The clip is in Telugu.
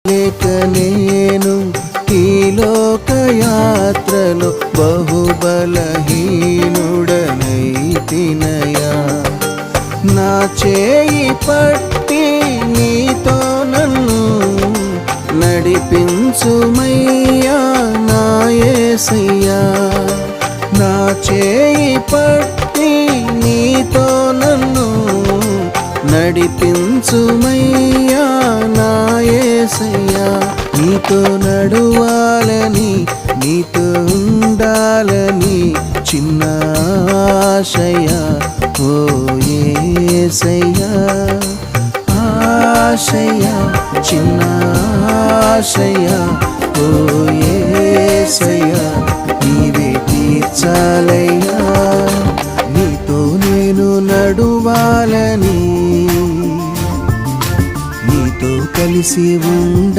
లేక నేను ఈ లోకయాత్రలో బహుబలహీనుడనైతినయా. నా చేయి పట్టి నీతో నన్ను నడిపించుమయ్యా నా యేసయ్యా. నా చేయి పట్టి నీతో నన్ను నడిపించుమయ్యా నా యేసయ్యా. నీతో నడువాలని నీతో ఉండాలని చిన్న ఆశయా ఓ యేసయ్యా. ఆశయా చిన్న ఆశయా ఓ యేసయ్యా. నీవే తీర్చాలయ్యా. నీతో నేను నడువాలని నీతో కలిసి ఉండ